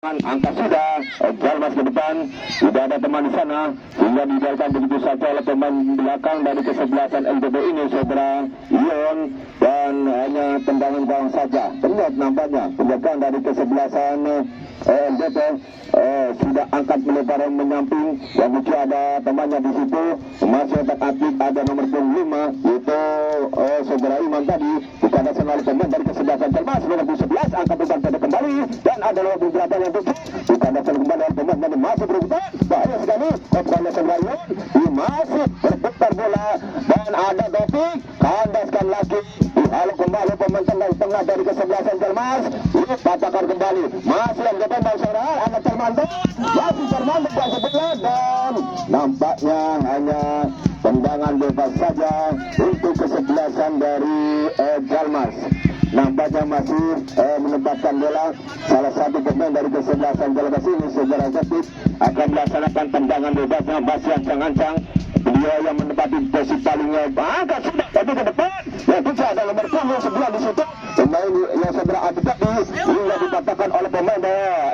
Angka sudah Jalmas ke depan, tidak ada teman di sana sehingga dibiarkan begitu saja oleh pemain belakang dari kesebelasan LDB ini, saudara Ion, dan hanya tendangan gawang saja. Terlihat nampaknya penjagaan dari kesebelasan LDB sudah angkat melebar menyamping, yang lucu ada temannya di situ, masih otak atlet ada nomor 25 yaitu saudara Iman tadi, dikatakan oleh pemain dari kesebelasan Jalmas nomor 11 angkat beban pada kembali, dan ada nomor 8 yang tutup, dikatakan kembali oleh pemain dan masih berebutan, bahaya sekali kepada saudara Ion, masih berputar bola dan ada Taufik, kandaskan lagi, dihalau kembali pemain tengah dari kesebelasan Jalmas, patahkan kembali, masih yang depan dari saudara anak Termanto, masih Termanto buat sebelah, dan nampaknya hanya tendangan bebas saja untuk kesebelasan dari Jalmas. Nampaknya masih menempatkan bola salah satu pemain dari kesebelasan Jalmas ini, saudara Zatif, akan melaksanakan tendangan bebasnya, masih ancang-ancang. Beliau yang menempati posisi palingnya, bahkan sudah tadi ke depan, yang bisa ada nomor 10 sebelah di situ, pemain yang saudara Adi tadi hingga dikatakan oleh pemain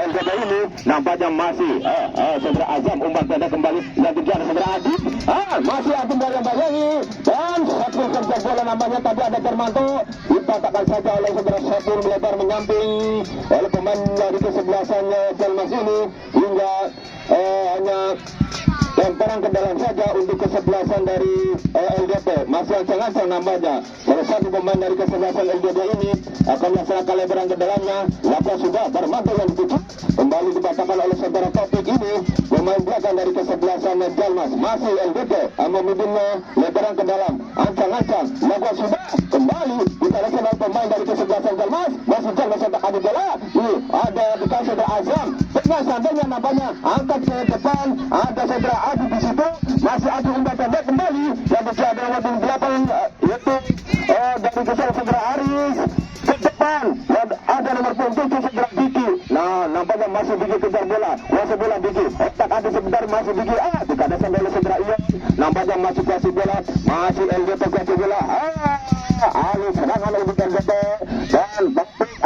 LDB ini, nampaknya masih saudara Azam umpan pendek kembali yang dikejar saudara Adi, masih Adi yang bayangi, dan satu kerja bola nampaknya tadi ada Termanto, dikatakan saja oleh saudara Sepul melebar menyamping oleh pemain dari kesebelasan Jalmas ini, hingga hanya lemparan ke dalam saja untuk kesebelasan dari LDP. Masih ancang-ancang nampaknya salah satu pemain dari kesebelasan LDP ini akan melaksanakan lemparan ke dalamnya. Lapa sudah Darmanto yang ditutup, kembali dikatakan oleh saudara Taufik ini, pemain belakang dari kesebelasan Jalmas. Masih LDP memidunnya lemparan ke dalam, ancang-ancang. Lapa sudah kembali dikatakan oleh pemain dari kesebelasan Jalmas. Masih Jalmas untuk adu bola. Ada dikasih saudara Azam, tengah santai nampaknya angkat ke depan, ada saudara Adi di situ, masih Adi umpan pendek kembali yang berada nomor 8 yaitu dari kesal saudara Aris ke depan, dan ada nomor 7 saudara Diki. Nah, nampaknya masih Diki kejar bola, kuasai bola Diki, otak Adi sebentar masih Diki, dikadasan oleh saudara Ion, nampaknya masih kuasai bola, masih LDP kuasai bola, alih serangan untuk LDP, dan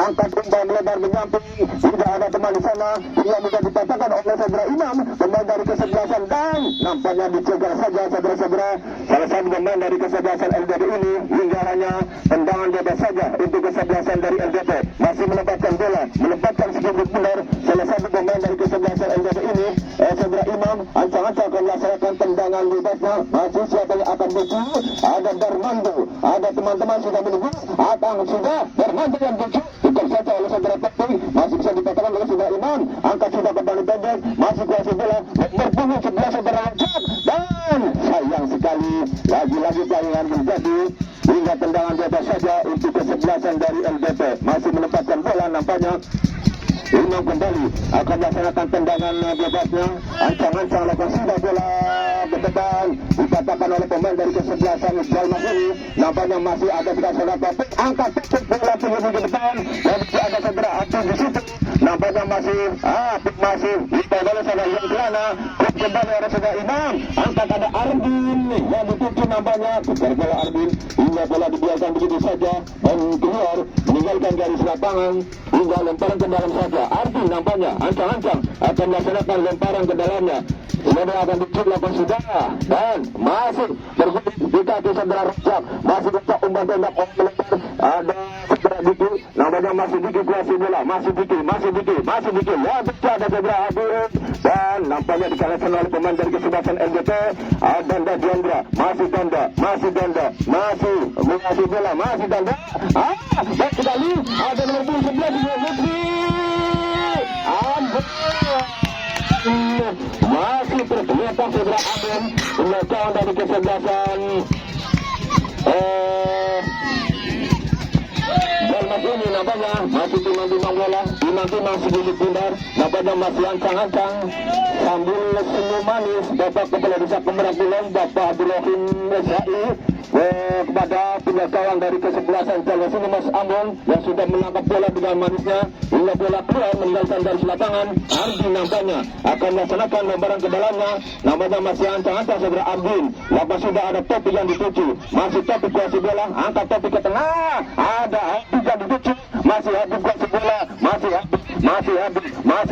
angkat umpan melebar menyamping, tidak ada teman di sana, yang bisa dikatakan oleh saudara Imam, pemain dari kesebelasan, dan nampaknya dicegar saja saudara-saudara salah satu pemain dari kesebelasan LDP ini, hingga hanya tendangan bebas saja untuk kesebelasan dari LDP, masih menempatkan bola, menempatkan sedikit benar salah satu pemain dari kesebelasan LDP ini, saudara Imam, ancang-ancang akan melaksanakan tendangan bebasnya, masih siapa yang akan tuju, ada Darmanto, ada teman-teman sudah menunggu, akan sudah Darmanto yang tuju, bukan saja oleh saudara Taufik, masih bisa dikatakan oleh saudara Imam, angkat sudah kembali pendek, masih kuasa bola, berpuluh sebelah saudara Rajab, dan sayang sekali, lagi-lagi tayangan menjadi hingga tendangan bebas saja untuk kesebelasan dari LDP, masih menempatkan bola nampaknya. Imam kembali akan melaksanakan tendangan bebasnya, ancang-ancang lakukan sudah bola ke depan, dikatakan oleh pemain dari kesebelasan Jalmas ini, nampaknya masih ada tidak saudara Taufik, angkat bola tinggi ke depan, dan ada saudara Abdul di situ, nampaknya masih dipakai oleh saudara yang kelana, kembali oleh saudara Imam, angkat ada Arbin yang dituju nampaknya, kejar bola Arbin, hingga bola dibiarkan begitu saja, dan keluar, meninggalkan garis lapangan, hingga lemparan ke dalam saja. Arbin nampaknya ancang-ancang akan melaksanakan lemparan ke dalamnya, kemudian akan diculik sudah, dan masih bergulir di kaki saudara Rajab, masih bisa umpan tembak melempar, ada saudara Diki, nampaknya masih Diki kuasai bola, masih Diki, ya bisa ada saudara Abdul, dan nampaknya dikalahkan oleh pemain dari kesebelasan LDP, Danda Diandra, masih Danda, masih mengasih bola, masih Danda, baik sekali, ada nomor 11 Lutfi, masih terkelihatan saudara Amin, belakang dari kesebelasan Jalmas ini nampaknya masih timang-timang bola, timang-timang sedikit bundar, nampaknya masih ancang-ancang sambil senyum manis Bapak Kepala Desa Kemerangkulan, Bapak Abdurrahim Mesai, kepada penjagaan dari kesebelasan Jalmas ini Mas Amon yang sudah menangkap bola dengan manisnya hingga bola keluar meninggalkan dari lapangan. Ardin nampaknya akan melaksanakan lemparan ke dalamnya, namanya masih ancang-ancang saudara Ardin, lepas sudah ada Topik yang dituju, masih Topik kuasai bola, angkat Topik ke tengah, ada Habib yang dituju, masih Habib kuasai bola, masih Habib masih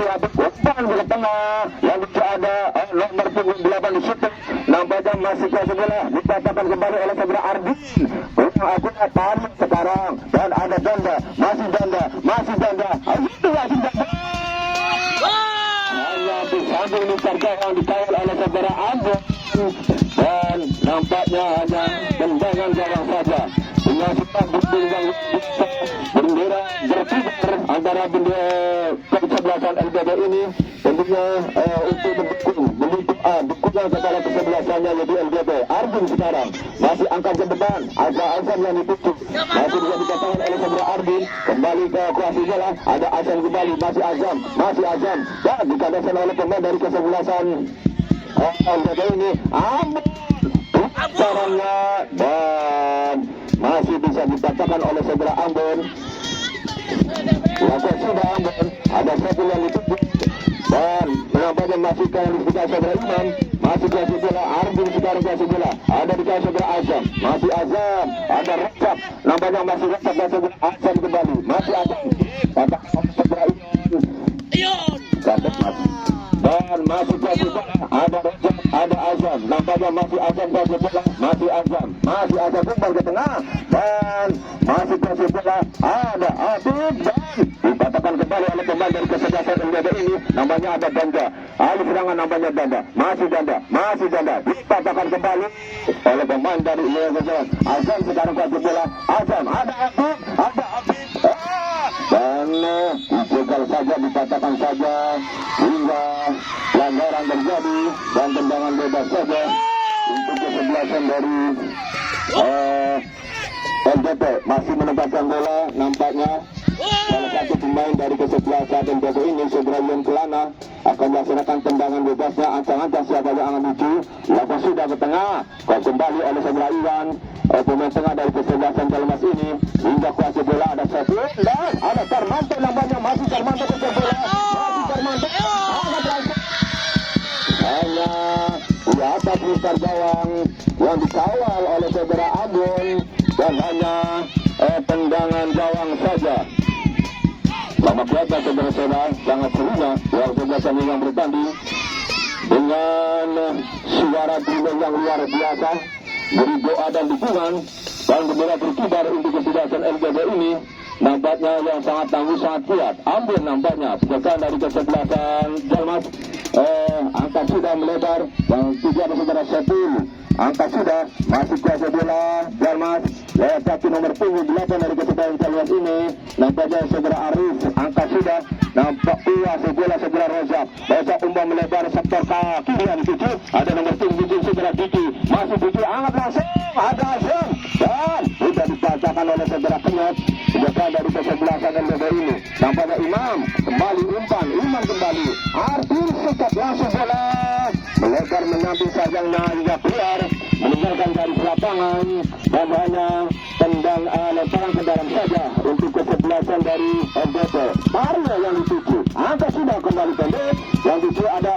habis umpan ke tengah yang ada nomor punggung 8 di situ. Nampaknya masih kuasa bola dikatakan kembali oleh saudara Ardin. Aku tarik sekarang dan ada janda, masih janda. Hanya disambung disertai yang dikawal oleh saudara Ardin dan nampaknya hanya tendangan gawang saja. Dengan sebab bendera berkibar antara bendera kesebelasan LGD ini tentunya untuk dukungan kepada kesebelasannya yaitu LGD. Ardin sekarang masih angkat ke depan, Azam yang ditutup masih bisa dikatakan oleh saudara Ardin. Kembali ke kuasa bola, ada Azam kembali, masih Azam dan dikatakan oleh pemain dari kesebelasan LGD ini caranya dan masih bisa dikatakan oleh saudara Ambon. Lakukan sudah Ambon, ada satu yang ditutup dan menampaknya masih kualifikasi saudara Imam, masih kuasa bola. Ardin sekarang kuasa bola, ada di kuasa saudara Azam, masih Azam, ada Recap, nampaknya masih Recap dan saudara Azam kembali, masih Azam, kata saudara Ion, dan masih kuasa bola, ada Recap, ada Azam, nampaknya masih Azam kuasa bola, masih Azam kembali ke tengah dan masih kuasa bola, ada Atib dan dikatakan kembali oleh pemain dari kesebelasan LGD ini, namanya ada Danda. Alih serangan namanya Danda, masih Danda, dikatakan kembali oleh pemain dari kesebelasan Azam. Sekarang kuasa bola, Azam, ada Atib, dan dijegal saja, dikatakan saja hingga pelanggaran terjadi dan tendangan bebas saja untuk kesebelasan dari LGD. Masih menempatkan bola, nampaknya salah satu pemain dari kesebelasan LGD ini, saudara Yon Kelana, akan melaksanakan tendangan bebasnya. Ancang-ancang siapa yang akan maju, lakukan sudah ke tengah, kembali oleh saudara Iwan, pemain tengah dari kesebelasan Jalmas ini, hingga kuasa bola ada satu dan ada Karmanto, namanya masih Karmanto kuasa bola, ada berhasil hanya di atas mistar gawang yang dikawal oleh saudara Ambon dan hanya tendangan gawang saja. Selamat datang saudara-saudara, sangat serunya yang kesebelasan yang bertanding dengan suara tribun yang luar biasa, beri doa dan dukungan dan bendera berkibar untuk kesebelasan LGD ini. Nampaknya yang sangat tangguh, sangat kuat. Ambon nampaknya sekarang dari kesebelasan Jalmas, angkat sudah melebar yang tiga saudara Sepul, angkat sudah masih kuasa bola Jalmas lewat kaki nomor punggung 8 dari kesebelasan Jalmas ini, nampaknya saudara Arif, angkat sudah, nampak kuasa bola saudara Rozak umpan melebar sektor kiri yang dituju, ada nomor punggung saudara Diki, masih Diki, angkat langsung, ada Azam dan sudah dikatakan oleh saudara Kenyot sebagai dari kesebelasan LGD ini. Nampaknya Imam kembali umpan, Imam kembali, Ardin sekat langsung bola melebar menyamping sajangnya hingga keluar meninggalkan garis lapangan dan hanya tendang lemparan ke dalam saja untuk kesebelasan dari LGD. Mario yang dituju, angka sudah kembali pendek, yang dituju ada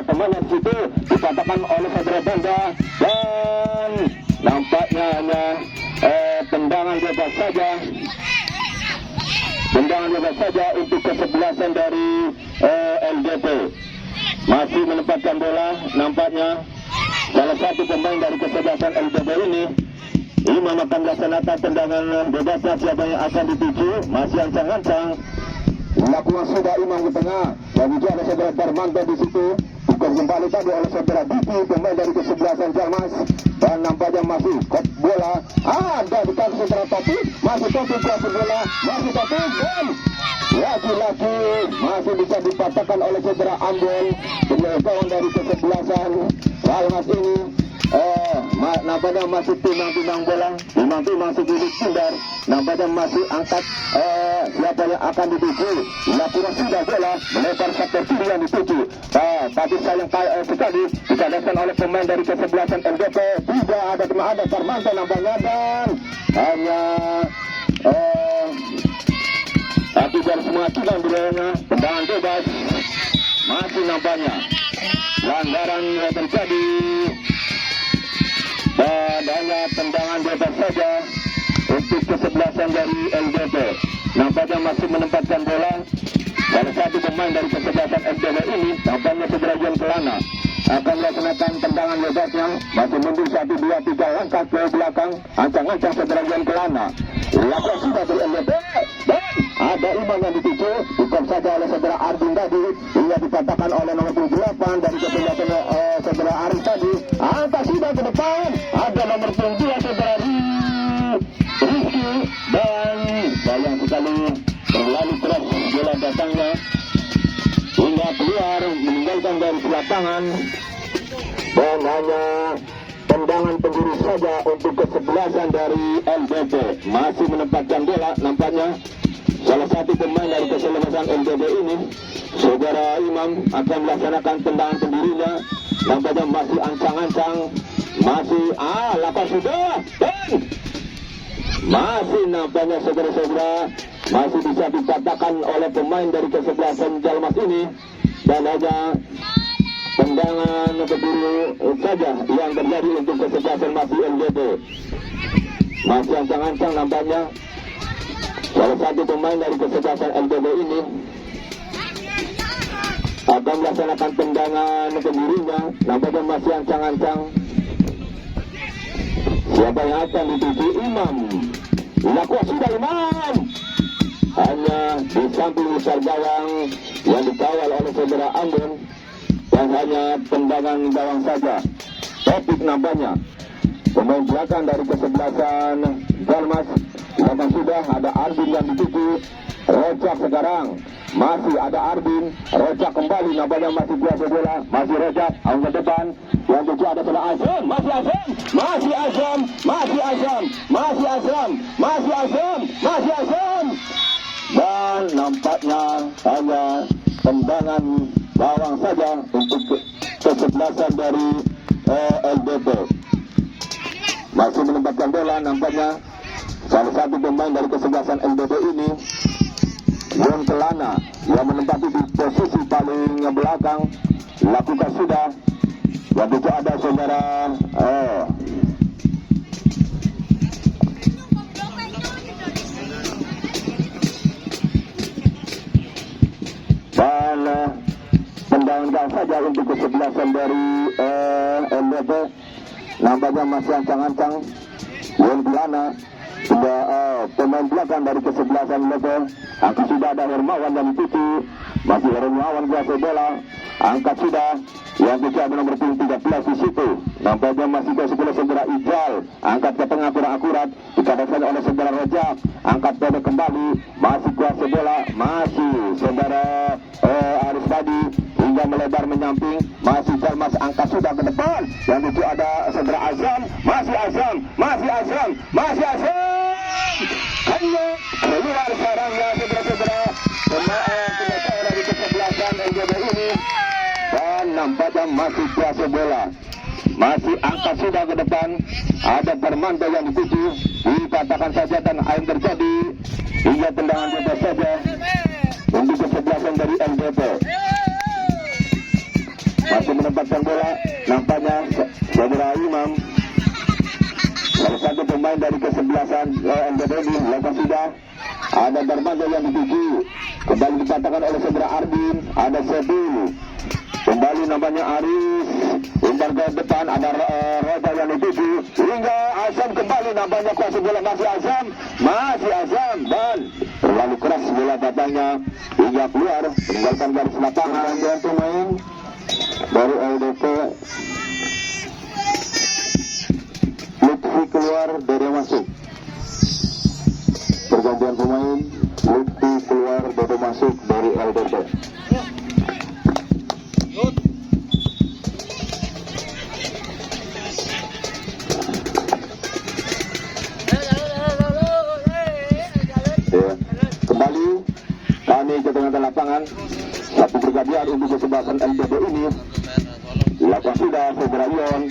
temannya di situ, dikatakan oleh saudara Banda dan nampaknya hanya tendangan bebas saja untuk kesebelasan dari LGD. Masih menempatkan bola, nampaknya salah satu pemain dari kesebelasan LGD ini. Imam akan melaksanakan tendangan bebasnya, siapa yang akan dituju, masih ancang-ancang. Lakukan sudah Imam ke tengah, yang itu ada saudara Darmanto di situ. Bukan kembali tadi oleh saudara Diki, pemain dari kesebelasan Jalmas, dan nampaknya masih kot bola. Ada di kaki saudara Topik, masih Topik kuasa bola, masih Topik dan lagi-lagi masih bisa dipatahkan oleh saudara Ambon, penyegawan dari kesebelasan Jalmas ini. Nampaknya masih timang-timang bola, timang-timang sedikit pindar, nampaknya masih angkat siapa yang akan dituju. Lakukan sudah bola melebar sektor kiri yang dituju, tapi sayang sekali dikadaskan oleh pemain dari kesebelasan LGD. Tidak ada teman, ada Karmanto nampaknya dan hanya tapi dari semua tilang bilangnya tendangan bebas masih nampaknya pelanggaran terjadi. Dan hanya tendangan bebas saja untuk kesebelasan dari LGD. Nampaknya masih menempatkan bola salah satu pemain dari kesebelasan LDB ini tampaknya segera John Kelana akan melaksanakan tendangan lebarnya, masih mundur 1, 2, 3 langkah ke belakang, ancang-ancang segera John Kelana. Lakukan sudah dari LDB dan ada Imam yang dituju, bukan saja oleh saudara Ardin tadi, hingga dikatakan oleh nomor 78 dari kesebelasan saudara Arif tadi, angka sudah ke depan, ada nomor 2 saudara Rizky, dan sayang sekali terlalu keras bola datangnya hingga keluar meninggalkan garis lapangan, dan hanya tendangan penjuru saja untuk kesebelasan dari LDB. Masih menempatkan bola nampaknya salah satu pemain dari kesebelasan LDB ini, saudara Imam akan melaksanakan tendangan penjurunya, nampaknya masih ancang-ancang, masih lakukan sudah, dan masih nampaknya saudara-saudara masih bisa dikatakan oleh pemain dari kesebelasan Jalmas ini, dan hanya tendangan penjuru saja yang terjadi untuk kesebelasan masih LDB. Masih ancang-ancang nampaknya salah satu pemain dari kesebelasan LDB ini akan melaksanakan tendangan penjurunya, nampaknya masih ancang-ancang. Siapa yang akan dituju? Imam. Lakukan sudah Imam. Hanya di samping besar gawang yang dikawal oleh saudara Ambon, dan hanya tendangan gawang saja. Topik nampaknya pemain belakang dari kesebelasan Jalmas. Lakukan sudah, ada Ardin yang dituju. Rojak sekarang masih ada Ardin, Rojak kembali, nampaknya masih kuasa bola, masih Rojak, ke depan, yang tuju ada saudara Azam, masih Azam, masih Azam, masih Azam, masih Azam, masih Azam, masih Azam, dan nampaknya hanya tendangan bawang saja untuk kesebelasan dari LDB. Masih menempatkan bola nampaknya salah satu pemain dari kesebelasan LDB ini, John Kelana, yang menempati di posisi paling belakang. Lakukan sudah, yang itu ada saudara dan tendangan gawang saja untuk kesebelasan dari LDB. Nampaknya masih ancang-ancang John Kelana. Sudah pemain belakang dari kesebelasan LDB. Angkat sudah ada Hermawan yang dituju, masih Hermawan kuasa bola. Angkat sudah, yang tuju ada nomor 13 di situ. Nampaknya masih ke sebelah saudara Ijal. Angkat ke tengah kurang akurat, dikatakan oleh saudara Rojak. Angkat pendek kembali, masih kuasa bola, masih saudara Aris tadi, hingga melebar menyamping. Masih Jalmas, angkat sudah ke depan. Yang tuju ada saudara Azam, masih Azam, masih Azam, masih Azam. Hanya keluar sarangnya saudara-saudara pemain dari kesebelasan LDB ini, dan nampaknya masih kuasa bola, masih angkat sudah ke depan. Ada Permanto yang dituju, dikatakan saja dan air terjadi hingga tendangan bebas saja untuk kesebelasan dari LDB. Masih menempatkan bola, nampaknya saudara Imam, salah satu pemain dari kesebelasan LDB ini. Lakukan sudah, ada Darmando yang dituju, kembali dikatakan oleh saudara Ardin, ada Sebul, kembali namanya Aris, umpan ke depan, ada Roda yang dituju, hingga Azam kembali, nampaknya kuasa bola masih Azam, dan terlalu keras bola datangnya hingga keluar meninggalkan garis lapangan. Dan pemain dari LDB Lutfi keluar, Dede masuk. Pergantian pemain, Lutfi keluar, Dede masuk dari LDB. Kembali kami ke tengah lapangan, satu pergantian untuk kesebelasan LDB ini. Lakukan sudah saudara Yon.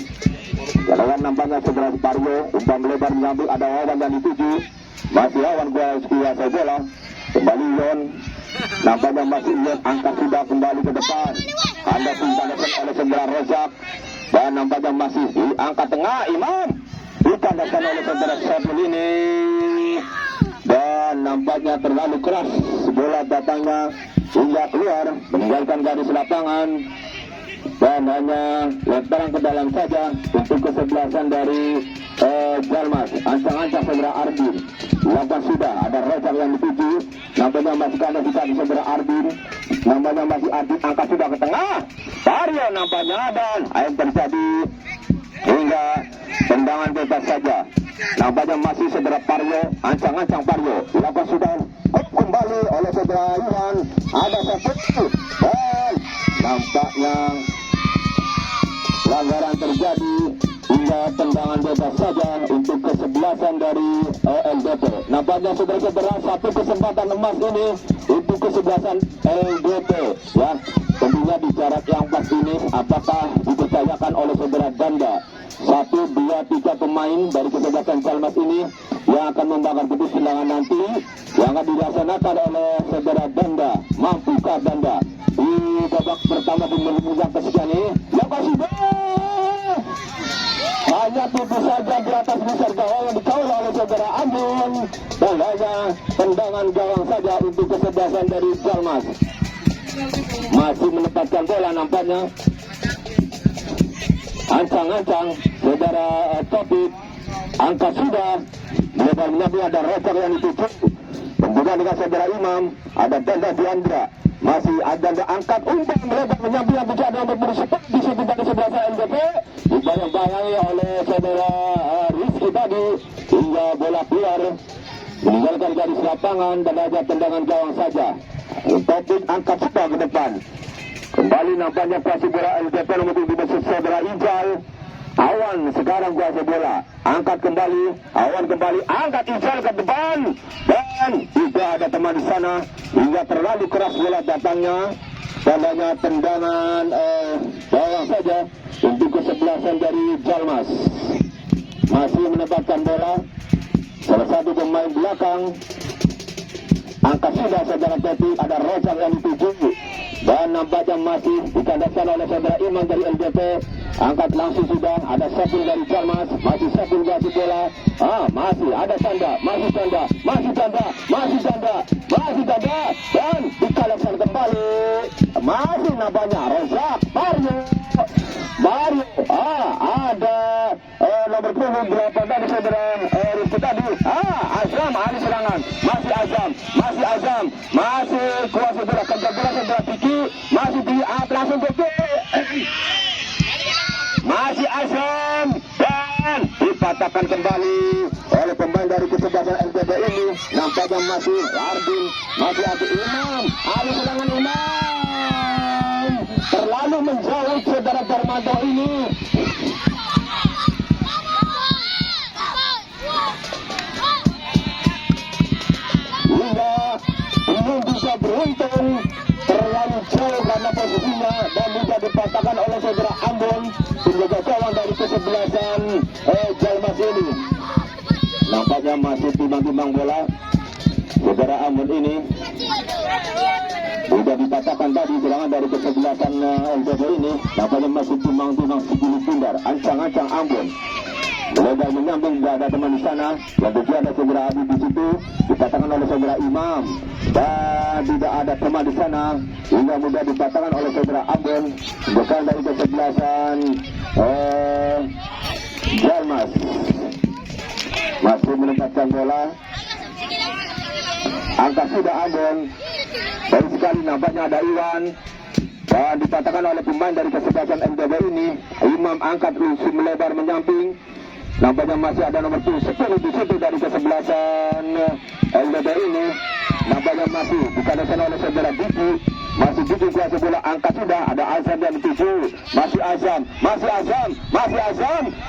Kadang nampaknya saudara Paryo, umpan melebar mengambil, ada Wawan yang dituju, masih Wawan kuasa bola. Kembali Yon, nampaknya masih Yon, angkat sudah kembali ke depan. Anda ditandakan oleh saudara Rozak, dan nampaknya masih angkat tengah Imam, ditandakan oleh saudara Syaful ini, dan nampaknya terlalu keras bola datangnya hingga keluar meninggalkan garis lapangan dan hanya lemparan ke dalam saja untuk kesebelasan dari Jalmas. Ancang-ancang saudara Ardin lakukan sudah ada rojak yang dituju, nampaknya masih kandang kita di saudara Ardin, nampaknya masih Ardin angkat sudah ke tengah Mario nampaknya, dan air terjadi hingga tendangan bebas saja. Nampaknya masih saudara Paryo, ancang-ancang Paryo lakukan sudah kembali oleh saudara Iwan, ada satu dan nampaknya pelanggaran terjadi hingga tendangan bebas saja untuk kesebelasan dari LDP. Nampaknya saudara-saudara satu kesempatan emas ini untuk kesebelasan LDP ya. Tentunya di jarak yang pas ini apakah dipercayakan oleh saudara Danda 1, 2, 3 pemain dari kesebelasan Jalmas ini yang akan membakar putus tendangan nanti yang akan dilaksanakan oleh saudara Danda. Mampukah Danda di babak pertama di menunjukkan kesekian ini? Lepas sudah hanya tipu saja di atas besar gawang yang dikawal oleh saudara Agung, dan hanya tendangan gawang saja untuk kesebelasan dari Jalmas. Masih menempatkan bola nampaknya, ancang-ancang saudara Topik angkat sudah melebar menyapu, ada rojak yang ditutup kemudian dengan saudara Imam, ada Danda Diandra, masih ada angkat umpan melebar menyapu yang tidak ada nomor berisik di situ dari sebelah LDP, dibayang-bayangi oleh saudara Rizky tadi hingga bola keluar meninggalkan garis lapangan dan ada tendangan gawang saja. Topik angkat sudah ke depan, kembali nampaknya kuasa bola LDP nomor 7 saudara Ijal. Awan sekarang kuasa bola, angkat kembali, Awan kembali, angkat Ijal ke depan, dan tidak ada teman di sana hingga terlalu keras bola datangnya, dan hanya tendangan gawang saja untuk kesebelasan dari Jalmas. Masih menempatkan bola salah satu pemain belakang, angkat sudah saudara Teti, ada rojak yang dituju dan nampaknya masih dikandaskan oleh saudara Iman dari LDP. Angkat langsung sudah, ada Sepul dari Jalmas, masih Sepul kasih bola, masih ada Tanda, masih Tanda, masih Tanda, masih Tanda, masih Tanda, dan dikalahkan kembali, masih nampaknya Rozak, Mario, ada nomor punggung berapa tadi saudara Rizky tadi, Azam, ahli serangan, masih Azam, masih kuasa bola, kejar bola saudara Piki, masih di langsung ke masih Azam, dan dipatahkan kembali oleh pemain dari kesebelasan LDP ini. Nampaknya masih Ardin, masih ada Imam, ahli serangan Imam, terlalu menjauh saudara Darmanto ini. Hingga belum bisa beruntung, terlalu jauh karena posisinya, dan juga dipatahkan oleh saudara Ambon, penjaga gawang dari kesebelasan Jalmas ini. Nampaknya masih timbang-timbang bola saudara Ambon ini. Sudah dikatakan tadi serangan dari kesebelasan LDP ini, nampaknya masih timbang-timbang segini pindar, ancang-ancang Ambon. Melebar menyambung, tidak ada teman di sana, yang tujuan ada saudara Adi di situ, dikatakan oleh saudara Imam, dan tidak ada teman di sana hingga mudah dikatakan oleh saudara Ambon, bukan dari kesebelasan Jalmas. Masih menempatkan bola, angkat sudah Ambon, baru sekali nampaknya ada Iwan, dan dikatakan oleh pemain dari kesebelasan MDB ini, Imam angkat lusuh melebar menyamping. Nampaknya masih ada nomor 10 di situ dari kesebelasan LDP ini. Nampaknya masih dikandaskan oleh saudara Diki, masih Diki kuasa bola, angkat sudah, ada Azam yang dituju, masih Azam,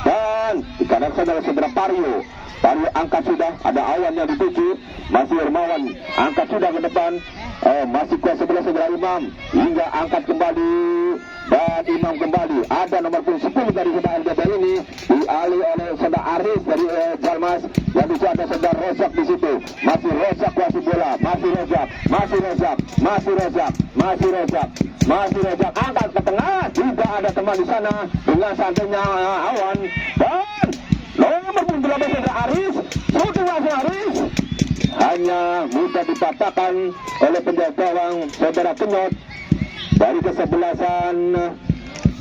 dan dikandaskan oleh saudara Paryo angkat sudah, ada Awan yang dituju, masih Hermawan angkat sudah ke depan, masih kuasa bola saudara Imam hingga angkat kembali, dan Imam kembali, ada nomor 10 dari saudara LDP ini dialih oleh saudara Aris dari Jalmas, yang bisa ada saudara Rozak di situ, masih Rozak kuasa bola, masih Rozak, angkat ke tengah, tidak ada teman di sana dengan santainya Awan, dan nomor 18 saudara Aris, sudah langsung Aris, hanya mudah dipatahkan oleh penjaga gawang saudara Kenyot dari kesebelasan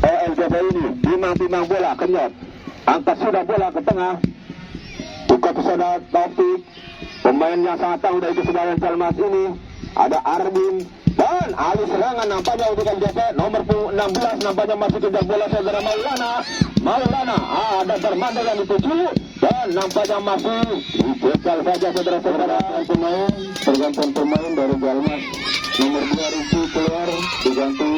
LDB ini. Timang-timang bola Kenyot, angkat sudah bola ke tengah, buka ke saudara Taufik, pemain yang sangat tahu dari kesebelasan Jalmas ini. Ada Arvin dan alih serangan nampaknya untuk JP nomor 16 nampaknya masih kejar bola saudara Maulana. Ada Darmanda yang dituju dan nampaknya masih dicegal saja saudara-saudara. Tergantung pemain dari Jalmas. Nomor 2 Riki keluar diganti